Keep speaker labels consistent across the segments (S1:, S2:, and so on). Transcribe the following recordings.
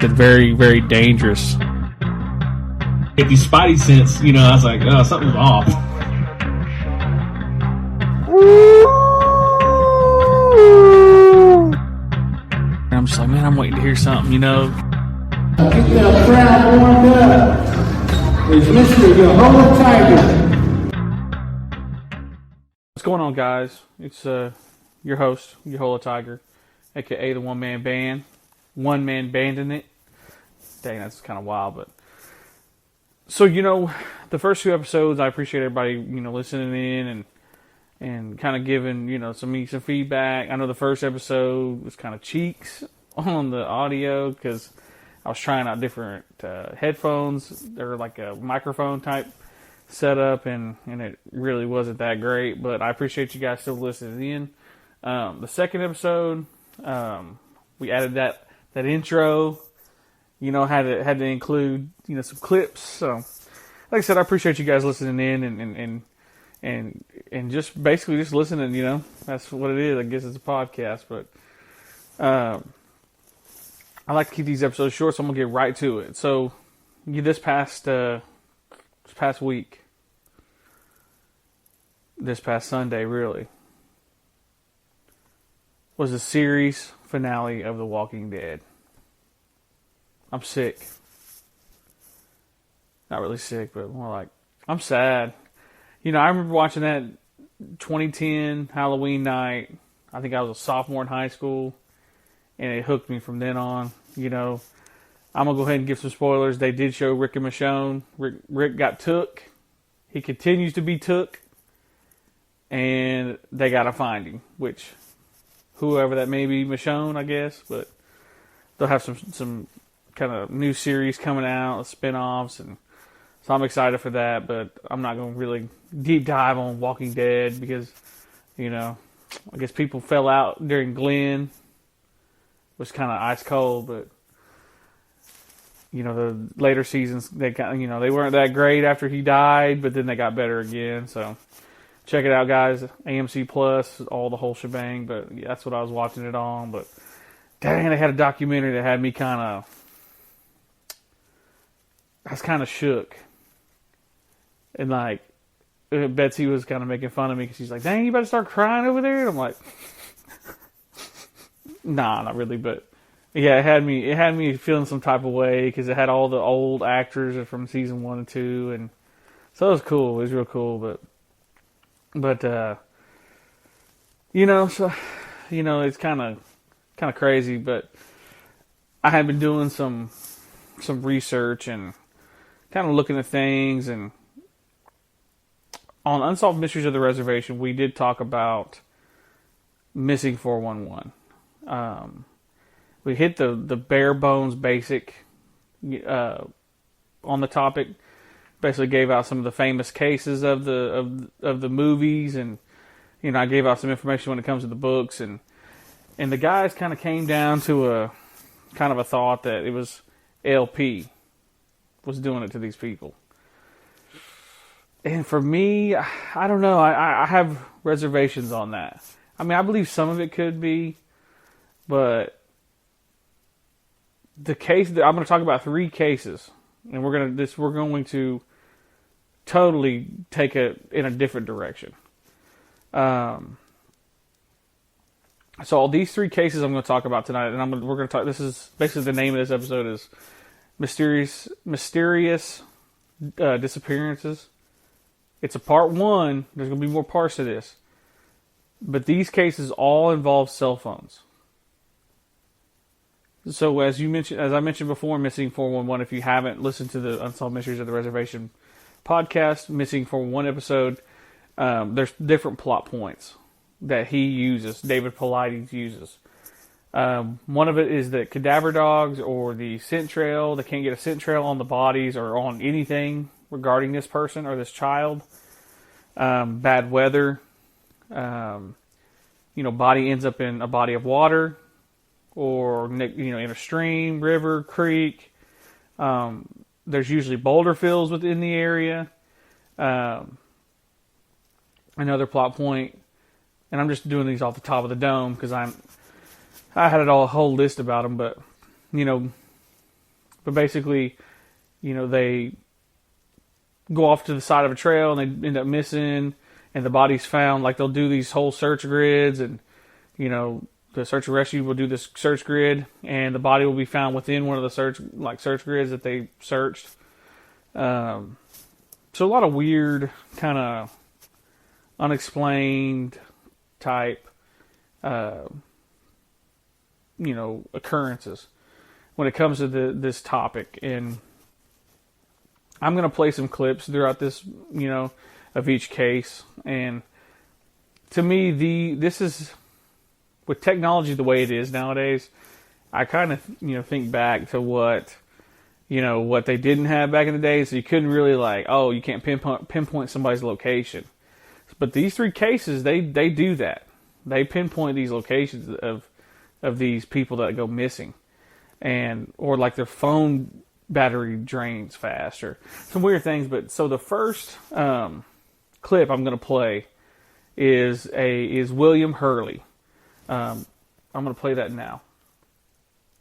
S1: It's very, very dangerous.
S2: Get these spidey sense, you know, I was like, oh, something's off.
S1: And I'm just like, man, I'm waiting to hear something, you know.
S3: Keep that crowd warmed up. It's Mr. Yehola Tiger.
S1: What's going on, guys? It's your host, Yehola Tiger, aka the One Man Band. One Man Banding it. Dang, that's kind of wild, but. So, you know, the first two episodes, I appreciate everybody, you know, listening in and kind of giving, you know, some feedback. I know the first episode was kind of cheeks on the audio because I was trying out different headphones. They're like a microphone type setup, and it really wasn't that great. But I appreciate you guys still listening in. The second episode, we added that intro. You know, had to include, you know, some clips. So, like I said, I appreciate you guys listening in and just basically just listening. You know, that's what it is. I guess it's a podcast, but I like to keep these episodes short, so I'm gonna get right to it. So, this past week, this past Sunday, really, was the series finale of The Walking Dead. I'm sick. Not really sick, but more like, I'm sad. You know, I remember watching that 2010 Halloween night. I think I was a sophomore in high school, and it hooked me from then on. You know, I'm going to go ahead and give some spoilers. They did show Rick and Michonne. Rick got took. He continues to be took. And they got to find him, which, whoever that may be, Michonne, I guess. But they'll have some kind of new series coming out, spin-offs, and so I'm excited for that, but I'm not going to really deep dive on Walking Dead because, you know, I guess people fell out during Glenn. It was kind of ice cold, but, you know, the later seasons, they weren't that great after he died, but then they got better again, so check it out, guys. AMC Plus, all the whole shebang, but yeah, that's what I was watching it on, but dang, they had a documentary that had me I was kind of shook. And, like, Betsy was kind of making fun of me because she's like, dang, you better start crying over there? And I'm like, nah, not really. But, yeah, it had me feeling some type of way because it had all the old actors from season 1 and 2. And so it was cool. It was real cool. But you know, so, you know, it's kind of crazy. But I had been doing some research and kind of looking at things, and on Unsolved Mysteries of the Reservation, we did talk about Missing 411. We hit the bare bones basic on the topic. Basically, gave out some of the famous cases of the movies, and you know, I gave out some information when it comes to the books, and the guys kind of came down to a kind of a thought that it was LP was doing it to these people. And for me, I don't know. I have reservations on that. I mean, I believe some of it could be, but the case that I'm going to talk about 3 cases, and we're going to totally take it in a different direction. So all these 3 cases I'm going to talk about tonight, and we're going to talk. This is basically the name of this episode is Mysterious Disappearances. It's a part 1. There's going to be more parts to this. But these cases all involve cell phones. So as I mentioned before, Missing 411, if you haven't listened to the Unsolved Mysteries of the Reservation podcast, Missing 411 episode, there's different plot points that he uses, David Paulides uses. One of it is that cadaver dogs or the scent trail, they can't get a scent trail on the bodies or on anything regarding this person or this child. Bad weather. You know, body ends up in a body of water or, you know, in a stream, river, creek. There's usually boulder fills within the area. Another plot point, and I'm just doing these off the top of the dome because I had a whole list about them, but, you know, But basically, they go off to the side of a trail and they end up missing, and the body's found. Like, they'll do these whole search grids, and the search and rescue will do this search grid, and the body will be found within one of the search grids that they searched. So a lot of weird, kind of unexplained type, occurrences when it comes to this topic. And I'm going to play some clips throughout this, of each case. And to me, this is, with technology the way it is nowadays, I kind of, think back to what they didn't have back in the day. So you couldn't really you can't pinpoint somebody's location. But these 3 cases, they do that. They pinpoint these locations of these people that go missing, or like their phone battery drains fast, or some weird things. But so the first clip I'm going to play is William Hurley. I'm going to play that now.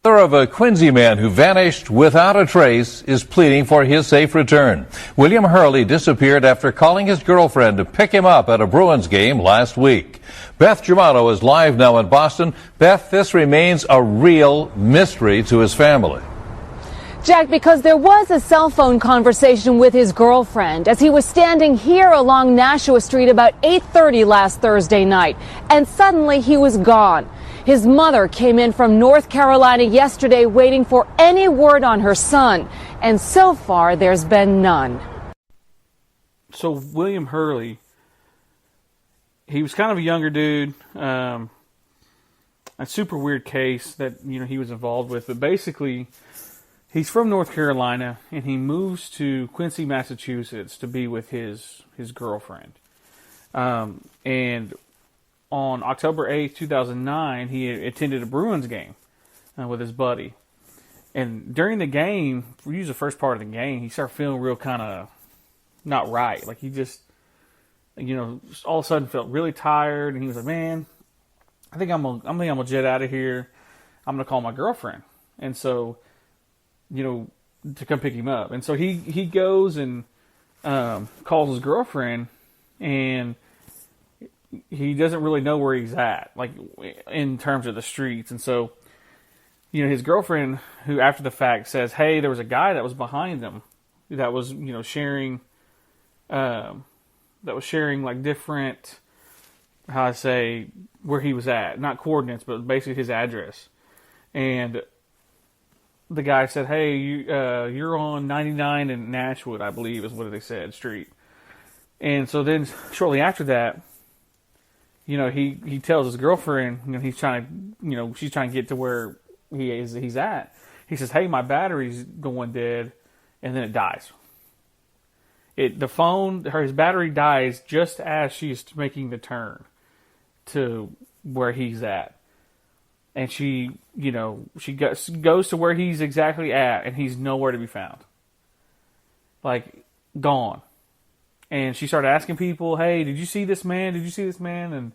S4: The mother of a Quincy man who vanished without a trace is pleading for his safe return. William Hurley disappeared after calling his girlfriend to pick him up at a Bruins game last week. Beth Germano is live now in Boston. Beth, this remains a real mystery to his family.
S5: Jack, because there was a cell phone conversation with his girlfriend as he was standing here along Nashua Street about 8:30 last Thursday night, and suddenly he was gone. His mother came in from North Carolina yesterday waiting for any word on her son, and so far there's been none.
S1: So William Hurley, he was kind of a younger dude, a super weird case that he was involved with, but basically he's from North Carolina, and he moves to Quincy, Massachusetts to be with his girlfriend. And on October 8th, 2009, he attended a Bruins game with his buddy. And during the game, we use the first part of the game, he started feeling real kind of not right. Like, he just, all of a sudden felt really tired, and he was like, man, I think I'm gonna jet out of here. I'm gonna call my girlfriend. And so, to come pick him up. And so he goes and calls his girlfriend, and he doesn't really know where he's at, like, in terms of the streets. And so, his girlfriend, who after the fact says, hey, there was a guy that was behind them that was, sharing like different, where he was at, not coordinates, but basically his address. And the guy said, hey, you're on 99 in Nashwood, I believe is what they said, street. And so then shortly after that, he tells his girlfriend, he's trying to, she's trying to get to where he's at. He says, hey, my battery's going dead, and then it dies. His battery dies just as she's making the turn to where he's at. And she goes to where he's exactly at, and he's nowhere to be found. Like, gone. And she started asking people, hey, did you see this man? Did you see this man? And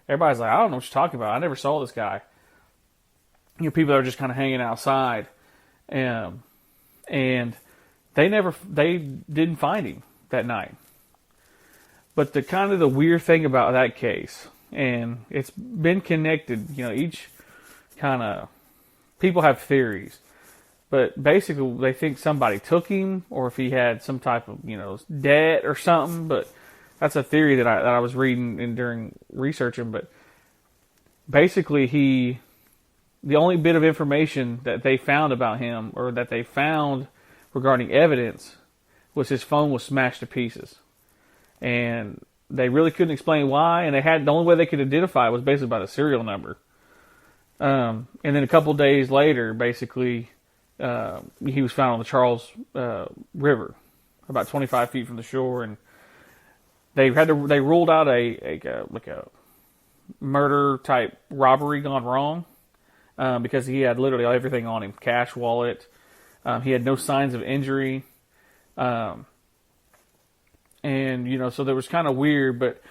S1: everybody's like, I don't know what you're talking about. I never saw this guy. People that are just kind of hanging outside. And they didn't find him that night. But the weird thing about that case, and it's been connected, each kind of, people have theories. But basically, they think somebody took him, or if he had some type of, debt or something. But that's a theory that I was reading and during researching. But basically, the only bit of information that they found about him, or that they found regarding evidence, was his phone was smashed to pieces, and they really couldn't explain why. And the only way they could identify it was basically by the serial number. And then a couple days later, basically, he was found on the Charles River, about 25 feet from the shore, and they ruled out a murder type robbery gone wrong, because he had literally everything on him: cash, wallet. He had no signs of injury, and so there was kind of weird. But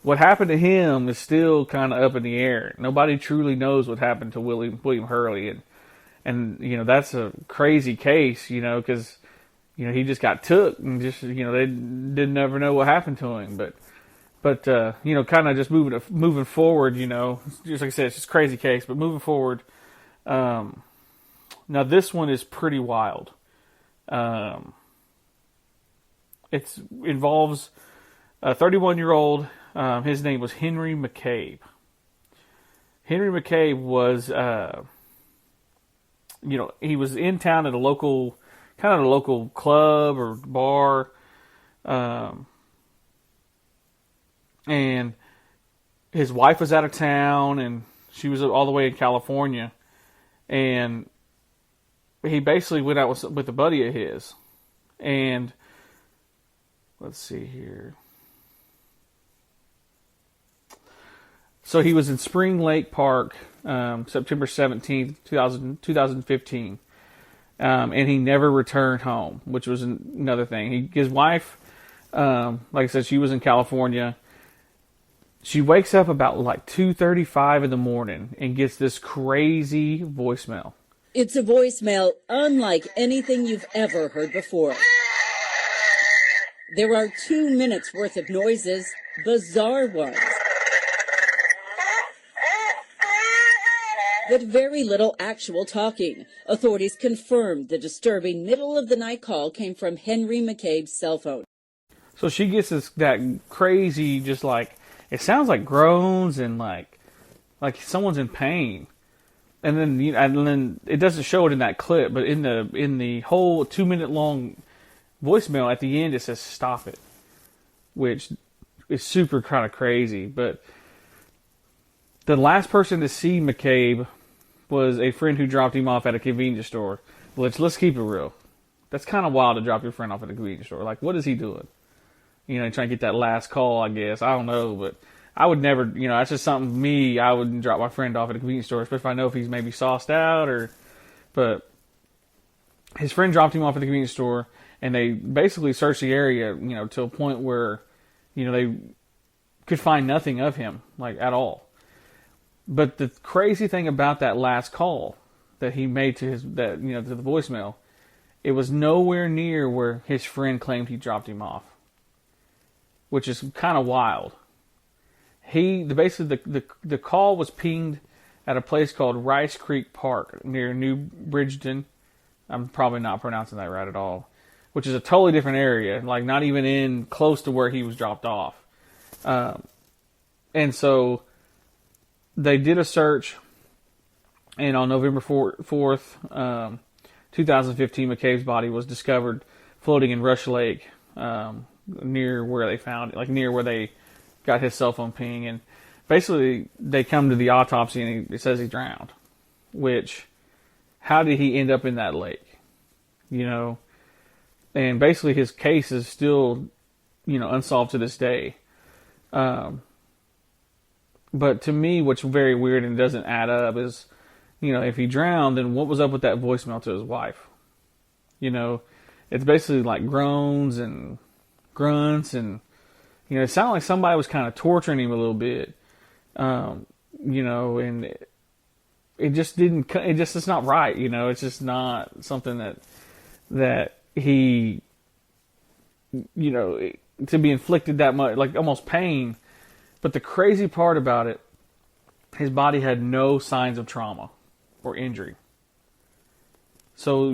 S1: what happened to him is still kind of up in the air. Nobody truly knows what happened to William Hurley, And, that's a crazy case, because, he just got took and just, they didn't ever know what happened to him. But kind of just moving forward, just like I said, it's just a crazy case, but moving forward, now this one is pretty wild. It involves a 31-year-old, his name was Henry McCabe. Henry McCabe was, he was in town at a local club or bar, and his wife was out of town, and she was all the way in California, and he basically went out with a buddy of his, and let's see here. So he was in Spring Lake Park, September 17th, 2015. And he never returned home, which was another thing. His wife, like I said, she was in California. She wakes up about like 2:35 in the morning and gets this crazy voicemail.
S6: It's a voicemail unlike anything you've ever heard before. There are 2 minutes worth of noises, bizarre ones. But very little actual talking. Authorities confirmed the disturbing middle-of-the-night call came from Henry McCabe's cell phone.
S1: So she gets that crazy, just like, it sounds like groans and like someone's in pain. And then it doesn't show it in that clip, but in the whole 2-minute long voicemail at the end it says "stop it," which is super kind of crazy. But the last person to see McCabe was a friend who dropped him off at a convenience store. Let's keep it real. That's kind of wild to drop your friend off at a convenience store. Like, what is he doing? Trying to get that last call, I guess. I don't know, but I would never, that's just something I wouldn't drop my friend off at a convenience store, especially if I know if he's maybe sauced out but his friend dropped him off at the convenience store, and they basically searched the area, to a point where, they could find nothing of him, like, at all. But the crazy thing about that last call that he made to to the voicemail, it was nowhere near where his friend claimed he dropped him off, which is kind of wild. The call was pinged at a place called Rice Creek Park near New Bridgeton. I'm probably not pronouncing that right at all, which is a totally different area, like not even in close to where he was dropped off. And so they did a search, and on November 4th, 2015, McCabe's body was discovered floating in Rush Lake, near where they found it, like near where they got his cell phone ping. And basically, they come to the autopsy, and it says he drowned. Which, how did he end up in that lake? And basically, his case is still, unsolved to this day. But to me, what's very weird and doesn't add up is, if he drowned, then what was up with that voicemail to his wife? It's basically like groans and grunts, and, it sounded like somebody was kind of torturing him a little bit. And it just it's not right, it's just not something that he, to be inflicted that much, like almost pain. But the crazy part about it, his body had no signs of trauma or injury. So,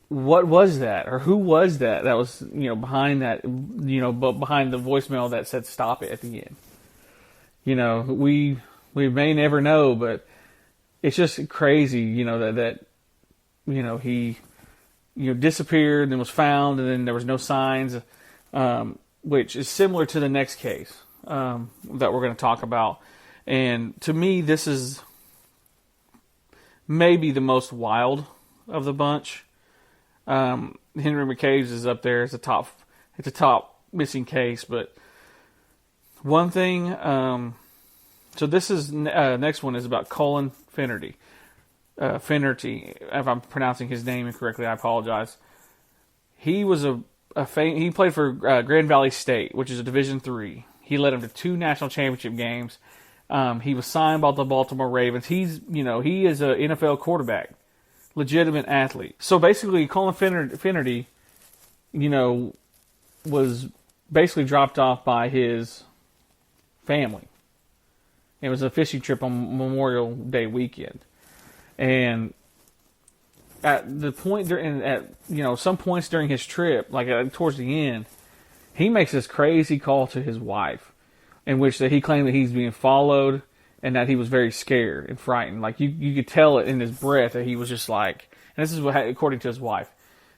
S1: what was that? Or who was that was, behind that, behind the voicemail that said "stop it" at the end? We may never know, but it's just crazy, that he, disappeared and was found, and then there was no signs, which is similar to the next case that we're going to talk about. And to me, this is maybe the most wild of the bunch. Henry McCabe's is up there. It's a top missing case. But one thing, so this is next one is about Colin Finnerty. Finnerty, if I'm pronouncing his name incorrectly, I apologize. He was he played for Grand Valley State, which is a Division III. He led them to 2 national championship games. He was signed by the Baltimore Ravens. He is an NFL quarterback. legitimate athlete. So basically, Colin Finnerty, was basically dropped off by his family. It was a fishing trip on Memorial Day weekend. And at the point some points during his trip, like towards the end, he makes this crazy call to his wife, in which that he claimed that he's being followed and that he was very scared and frightened. Like you could tell it in his breath that he was just like, and this is what, according to his wife,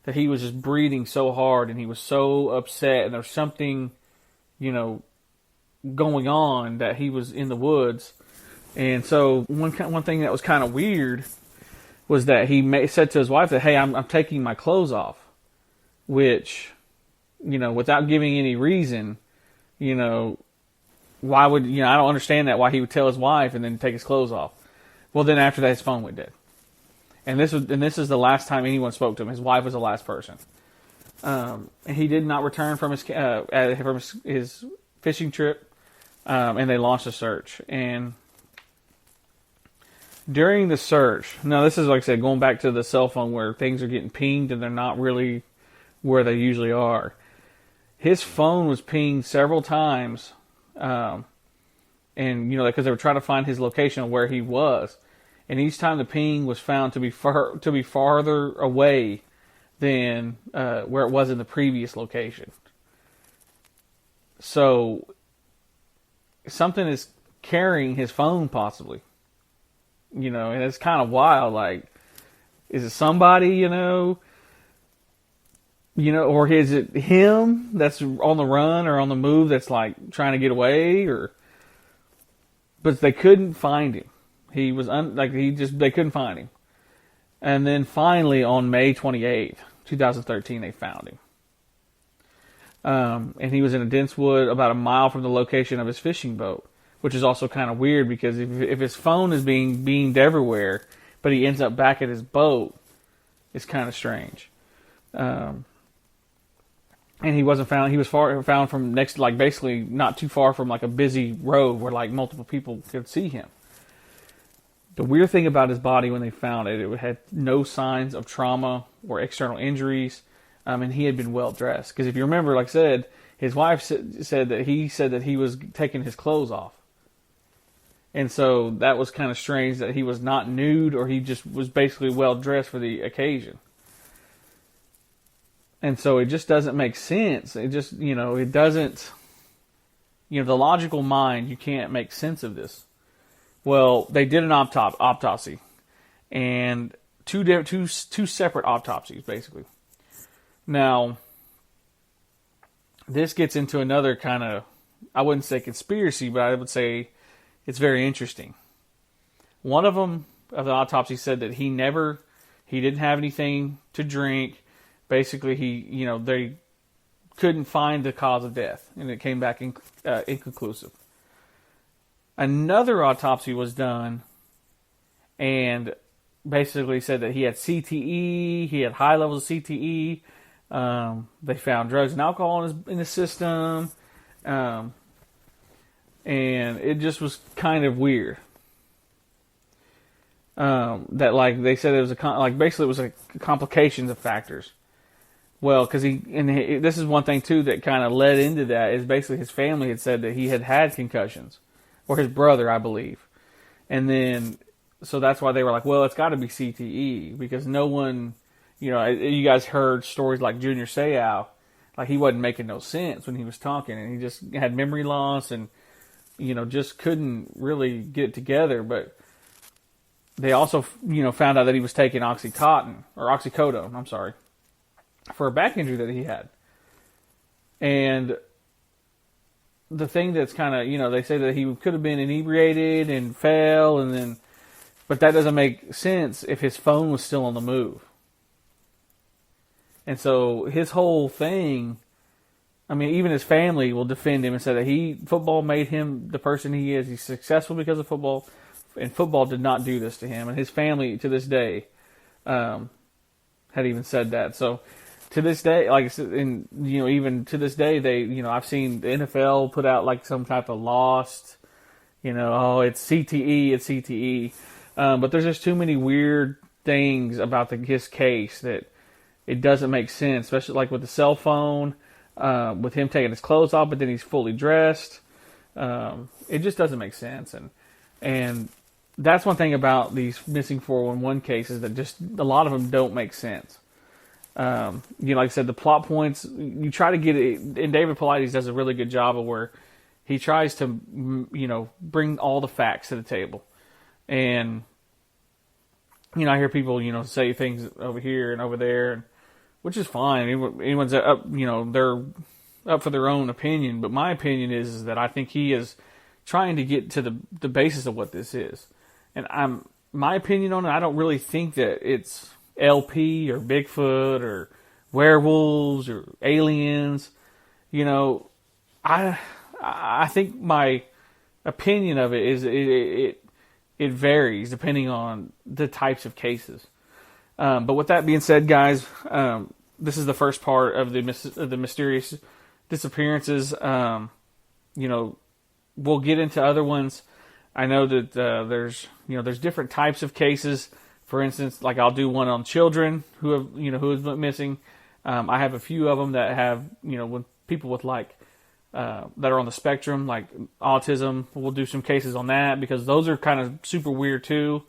S1: that he was just breathing so hard and he was so upset and there's something, going on, that he was in the woods. And so one thing that was kind of weird was that he said to his wife that, hey, I'm taking my clothes off, which, without giving any reason, why would, I don't understand that, why he would tell his wife and then take his clothes off. Well, then after that, his phone went dead. And this is the last time anyone spoke to him. His wife was the last person. And he did not return from his fishing trip, and they launched a search. And during the search, now this is, like I said, going back to the cell phone where things are getting pinged and they're not really where they usually are. His phone was pinged several times, and because they were trying to find his location of where he was, and each time the ping was found to be farther away than where it was in the previous location. So something is carrying his phone, possibly. And it's kind of wild. Like, is it somebody, or is it him that's on the run or on the move that's like trying to get away, but they couldn't find him. He was they couldn't find him. And then finally on May 28th, 2013, they found him. And he was in a dense wood about a mile from the location of his fishing boat, which is also kind of weird because if his phone is being beamed everywhere, but he ends up back at his boat, it's kind of strange. And he wasn't found. He was found from basically not too far from like a busy road where like multiple people could see him. The weird thing about his body when they found it, it had no signs of trauma or external injuries, and he had been well dressed. Because if you remember, like I said, his wife said that he was taking his clothes off. And so that was kind of strange that he was not nude, or he just was basically well dressed for the occasion. And so it just doesn't make sense. It just, it doesn't, the logical mind, you can't make sense of this. Well, they did an autopsy, and two separate autopsies, basically. Now, this gets into another kind of, I wouldn't say conspiracy, but I would say it's very interesting. One of them, of the autopsy, said that he didn't have anything to drink. Basically, they couldn't find the cause of death, and it came back inconclusive. Another autopsy was done, and basically said that he had CTE, he had high levels of CTE. They found drugs and alcohol in his system, and it just was kind of weird. That they said it was basically it was a complications of factors. Well, because this is one thing too that kind of led into that, is basically his family had said that he had concussions, or his brother, I believe, and then so that's why they were like, well, it's got to be CTE, because no one, you guys heard stories like Junior Seau, like he wasn't making no sense when he was talking, and he just had memory loss and just couldn't really get it together. But they also found out that he was taking oxycodone, I'm sorry, for a back injury that he had. And the thing that's kind of, they say that he could have been inebriated and fell, but that doesn't make sense if his phone was still on the move. And so his whole thing, even his family will defend him and say that football made him the person he is. He's successful because of football, and football did not do this to him. And his family, to this day, had even said that. So to this day, like I said, and even to this day, they, I've seen the NFL put out like some type of lost, it's CTE, it's CTE. But there's just too many weird things about his case that it doesn't make sense, especially like with the cell phone, with him taking his clothes off, but then he's fully dressed. It just doesn't make sense, and that's one thing about these missing 411 cases, that just a lot of them don't make sense. Like I said, the plot points, you try to get it, and David Paulides does a really good job of where he tries to, bring all the facts to the table. And, I hear people, say things over here and over there, which is fine. Anyone's up, they're up for their own opinion. But my opinion is that I think he is trying to get to the basis of what this is. And my opinion on it, I don't really think that it's LP or Bigfoot or werewolves or aliens. I think my opinion of it is it varies depending on the types of cases. But with that being said, guys, this is the first part of the mysterious disappearances. We'll get into other ones. I know that there's different types of cases. For instance, like I'll do one on children who have been missing. I have a few of them that have with people with that are on the spectrum, like autism. We'll do some cases on that because those are kind of super weird too.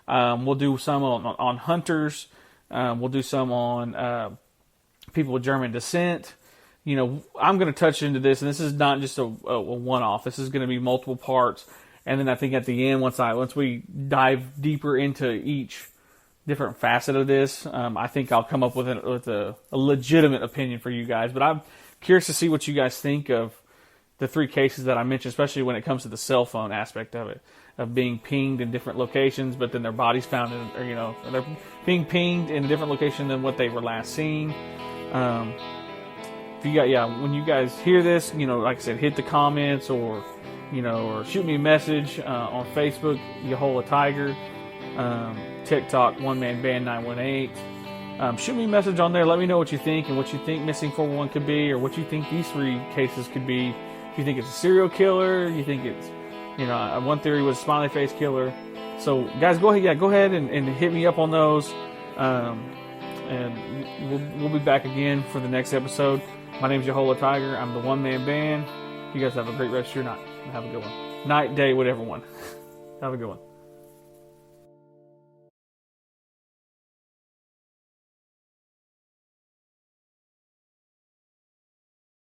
S1: We'll do some on hunters. We'll do some on people with German descent. I'm going to touch into this, and this is not just a one-off. This is going to be multiple parts. And then I think at the end, once we dive deeper into each different facet of this, I think I'll come up with a legitimate opinion for you guys. But I'm curious to see what you guys think of the three cases that I mentioned, especially when it comes to the cell phone aspect of it, of being pinged in different locations, but then their bodies found or they're being pinged in a different location than what they were last seen. When you guys hear this, like I said, hit the comments or shoot me a message on Facebook, Yahola Tiger, TikTok, One Man Band 918. Shoot me a message on there. Let me know what you think and what you think Missing 411 could be, or what you think these three cases could be. If you think it's a serial killer, you think it's, one theory was a smiley face killer. So, guys, go ahead and hit me up on those. And we'll be back again for the next episode. My name's Yahola Tiger. I'm the One Man Band. You guys have a great rest of your night. Have a good one. Night, day, whatever one. Have a good one.